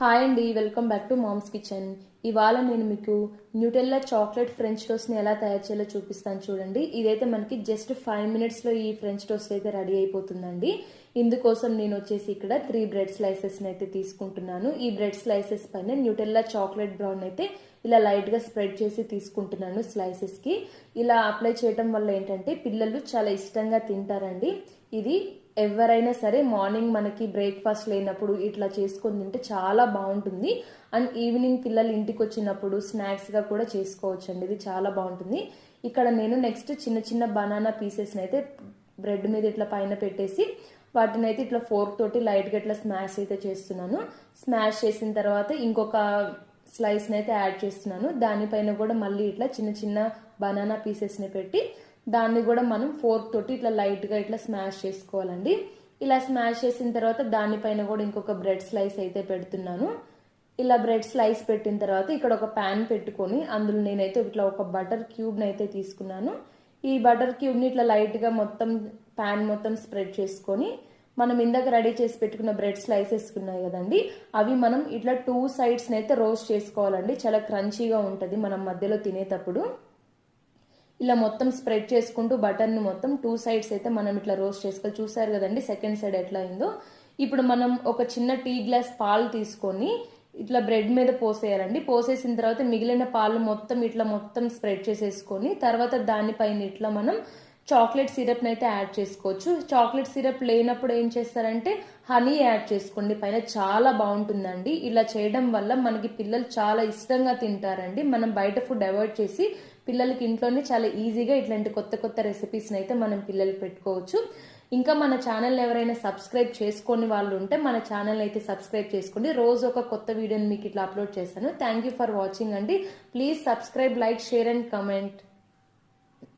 Hi అండి, welcome back to mom's kitchen. ఇవాళ నేను మీకు న్యూటెల్లా చాక్లెట్ ఫ్రెంచ్ టోస్ట్ని ఎలా తయారు చేయాలో చూపిస్తాను చూడండి. ఇదైతే మనకి జస్ట్ 5 మినిట్స్లో ఈ ఫ్రెంచ్ టోస్ట్ అయితే రెడీ అయిపోతుందండి. ఇందుకోసం నేను వచ్చేసి ఇక్కడ 3 బ్రెడ్ స్లైసెస్ని అయితే తీసుకుంటున్నాను. ఈ బ్రెడ్ స్లైసెస్ పైన న్యూటెల్లా చాక్లెట్ బ్రౌన్ అయితే ఇలా లైట్గా స్ప్రెడ్ చేసి తీసుకుంటున్నాను స్లైసెస్కి. ఇలా అప్లై చేయడం వల్ల ఏంటంటే పిల్లలు చాలా ఇష్టంగా తింటారండి. ఇది ఎవరైనా సరే మార్నింగ్ మనకి బ్రేక్ఫాస్ట్ లేనప్పుడు ఇట్లా చేసుకొని తింటే చాలా బాగుంటుంది. అండ్ ఈవినింగ్ పిల్లలు ఇంటికి వచ్చినప్పుడు స్నాక్స్గా కూడా చేసుకోవచ్చు అండి. ఇది చాలా బాగుంటుంది. ఇక్కడ నేను నెక్స్ట్ చిన్న చిన్న బనానా పీసెస్ని అయితే బ్రెడ్ మీద ఇట్లా పైన పెట్టేసి వాటిని అయితే ఇట్లా ఫోర్క్ తోటి లైట్గా ఇట్లా స్మాష్ అయితే చేస్తున్నాను. స్మాష్ చేసిన తర్వాత ఇంకొక స్లైస్ని అయితే యాడ్ చేస్తున్నాను. దానిపైన కూడా మళ్ళీ ఇట్లా చిన్న చిన్న బనానా పీసెస్ని పెట్టి దాన్ని కూడా మనం ఫోర్క్ తోటి ఇట్లా లైట్గా ఇట్లా స్మాష్ చేసుకోవాలండి. ఇలా స్మాష్ చేసిన తర్వాత దానిపైన కూడా ఇంకొక బ్రెడ్ స్లైస్ అయితే పెడుతున్నాను. ఇలా బ్రెడ్ స్లైస్ పెట్టిన తర్వాత ఇక్కడ ఒక ప్యాన్ పెట్టుకొని అందులో నేనైతే ఇట్లా ఒక బటర్ క్యూబ్ని అయితే తీసుకున్నాను. ఈ బటర్ క్యూబ్ని ఇట్లా లైట్గా మొత్తం ప్యాన్ మొత్తం స్ప్రెడ్ చేసుకొని మనం ఇందాక రెడీ చేసి పెట్టుకున్న బ్రెడ్ స్లైసెస్ ఉన్నాయి కదండి, అవి మనం ఇట్లా 2 సైడ్స్ని అయితే రోస్ట్ చేసుకోవాలండి. చాలా క్రంచీగా ఉంటుంది మనం మధ్యలో తినేటప్పుడు. ఇలా మొత్తం స్ప్రెడ్ చేసుకుంటూ బటర్ని మొత్తం 2 సైడ్స్ అయితే మనం ఇట్లా రోస్ట్ చేసుకోవాలి. చూసారు కదండి సెకండ్ సైడ్ ఎట్లా అయిందో. ఇప్పుడు మనం ఒక చిన్న టీ గ్లాస్ పాలు తీసుకొని ఇట్లా బ్రెడ్ మీద పోసేయాలండి. పోసేసిన తర్వాత మిగిలిన పాలు మొత్తం ఇట్లా మొత్తం స్ప్రెడ్ చేసేసుకొని తర్వాత దానిపైన ఇట్లా మనం చాక్లెట్ సిరప్ని అయితే యాడ్ చేసుకోవచ్చు. చాక్లెట్ సిరప్ లేనప్పుడు ఏం చేస్తారంటే హనీ యాడ్ చేసుకోండి పైన, చాలా బాగుంటుందండి. ఇలా చేయడం వల్ల మనకి పిల్లలు చాలా ఇష్టంగా తింటారండి. మనం బయట ఫుడ్ అవాయిడ్ చేసి పిల్లలకి ఇంట్లోనే చాలా ఈజీగా ఇట్లాంటి కొత్త కొత్త రెసిపీస్ని అయితే మనం పిల్లలు పెట్టుకోవచ్చు. ఇంకా మన ఛానల్ ఎవరైనా సబ్స్క్రైబ్ చేసుకొని వాళ్ళు ఉంటే మన ఛానల్ అయితే సబ్స్క్రైబ్ చేసుకోండి. రోజు ఒక కొత్త వీడియోని మీకు ఇట్లా అప్లోడ్ చేస్తాను. థ్యాంక్ యూ ఫర్ వాచింగ్ అండి. Please subscribe, like, share and comment.